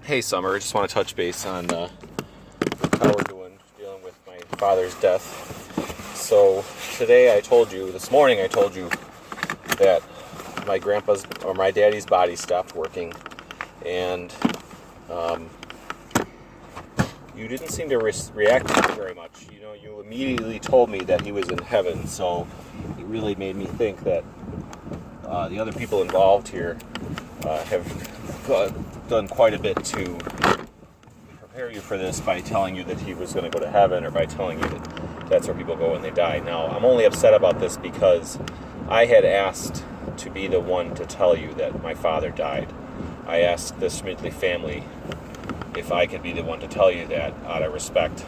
Hey, Summer. I just want to touch base on how we're dealing with my father's death. So this morning I told you that my daddy's body stopped working, and you didn't seem to react to it very much. You immediately told me that he was in heaven, so it really made me think that the other people involved here have done quite a bit to prepare you for this by telling you that he was going to go to heaven, or by telling you that that's where people go when they die. Now, I'm only upset about this because I had asked to be the one to tell you that my father died. I asked the Schmidtley family if I could be the one to tell you that out of respect,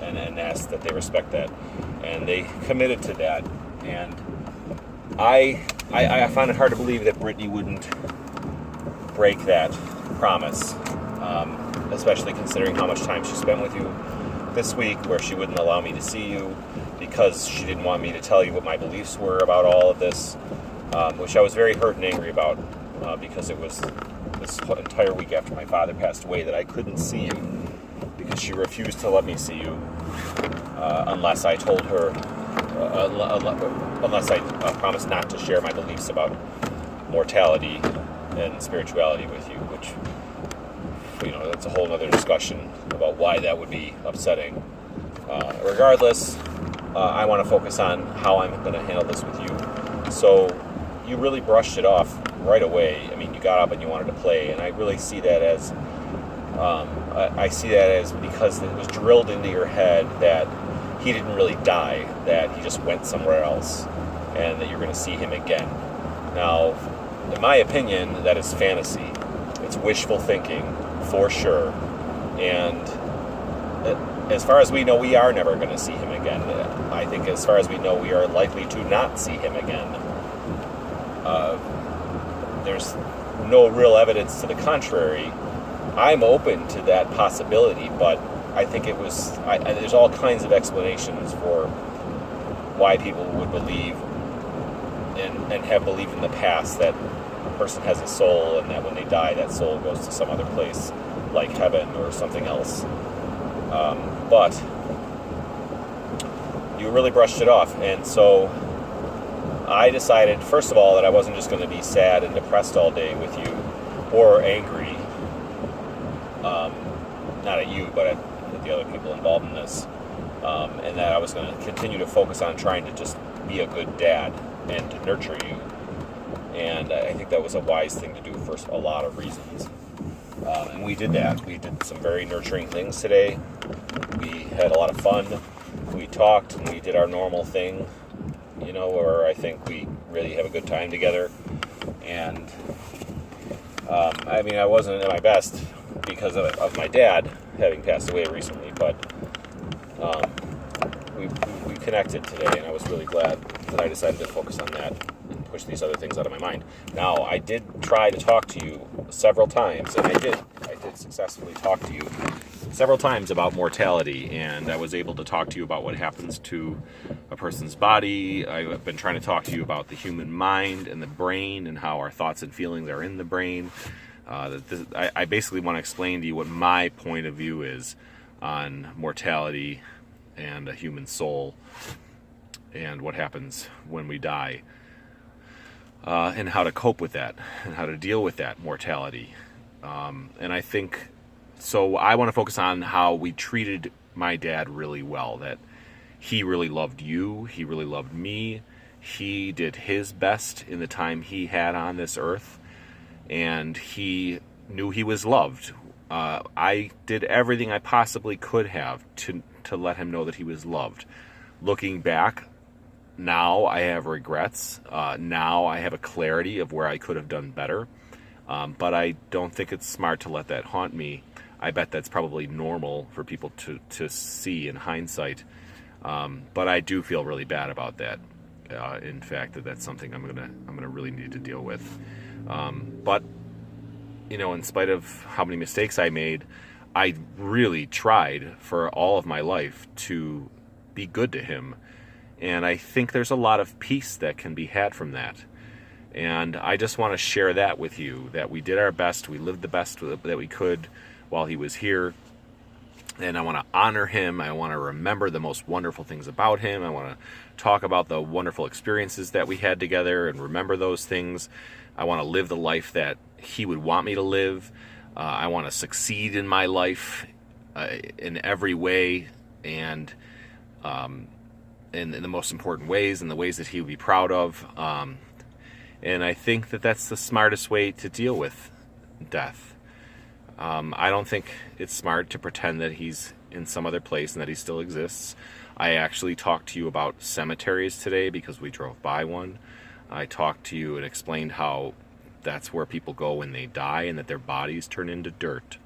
and asked that they respect that. And they committed to that. And I find it hard to believe that Brittany wouldn't break that promise, especially considering how much time she spent with you this week, where she wouldn't allow me to see you because she didn't want me to tell you what my beliefs were about all of this, which I was very hurt and angry about, because it was this entire week after my father passed away that I couldn't see you because she refused to let me see you unless I told her, unless I promised not to share my beliefs about mortality and spirituality with you, which, that's a whole other discussion about why that would be upsetting. Regardless, I want to focus on how I'm going to handle this with you. So you really brushed it off right away. I mean, you got up and you wanted to play, and I really see that as because it was drilled into your head that he didn't really die, that he just went somewhere else, and that you're going to see him again. Now, in my opinion, that is fantasy. It's wishful thinking, for sure. And as far as we know, we are never going to see him again. I think as far as we know, we are likely to not see him again. There's no real evidence to the contrary. I'm open to that possibility, but I think there's all kinds of explanations for why people would believe and have believed in the past that a person has a soul, and that when they die, that soul goes to some other place, like heaven or something else. But you really brushed it off, and so I decided, first of all, that I wasn't just going to be sad and depressed all day with you, or angry, not at you, but at the other people involved in this, and that I was going to continue to focus on trying to just be a good dad and to nurture you. And I think that was a wise thing to do for a lot of reasons. And we did that. We did some very nurturing things today. We had a lot of fun. We talked and we did our normal thing, where I think we really have a good time together. And I wasn't at my best because of my dad having passed away recently, but we connected today, and I was really glad that I decided to focus on that and push these other things out of my mind. Now, I did try to talk to you several times, and I did successfully talk to you several times about mortality, and I was able to talk to you about what happens to a person's body. I've been trying to talk to you about the human mind and the brain, and how our thoughts and feelings are in the brain. I basically want to explain to you what my point of view is on mortality and a human soul, and what happens when we die, and how to cope with that, and how to deal with that mortality. And I think, so I want to focus on how we treated my dad really well, that he really loved you, he really loved me, he did his best in the time he had on this earth, and he knew he was loved. I did everything I possibly could have to let him know that he was loved. Looking back, now I have regrets. Now I have a clarity of where I could have done better. But I don't think it's smart to let that haunt me. I bet that's probably normal for people to see in hindsight. But I do feel really bad about that. In fact, that's something I'm gonna really need to deal with. But in spite of how many mistakes I made, I really tried for all of my life to be good to him. And I think there's a lot of peace that can be had from that. And I just want to share that with you, that we did our best, we lived the best that we could while he was here. And I want to honor him. I want to remember the most wonderful things about him. I want to talk about the wonderful experiences that we had together and remember those things. I want to live the life that he would want me to live. I want to succeed in my life in every way, and in the most important ways, in the ways that he would be proud of. And I think that that's the smartest way to deal with death. I don't think it's smart to pretend that he's in some other place and that he still exists. I actually talked to you about cemeteries today because we drove by one. I talked to you and explained how that's where people go when they die, and that their bodies turn into dirt.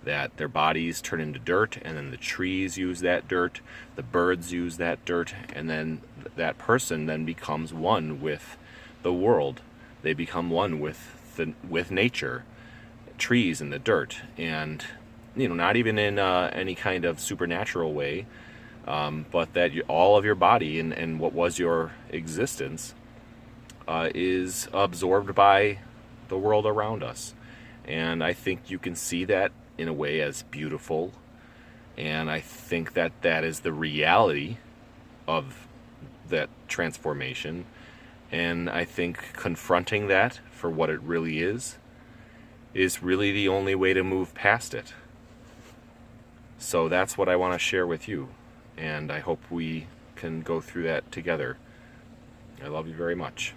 That their bodies turn into dirt, and then the trees use that dirt, the birds use that dirt, and then that person then becomes one with the world. They become one with nature, trees and the dirt, and not even in any kind of supernatural way, but that all of your body and what was your existence is absorbed by the world around us. And I think you can see that in a way as beautiful, and I think that that is the reality of that transformation. And I think confronting that for what it really is really the only way to move past it. So that's what I want to share with you, and I hope we can go through that together. I love you very much.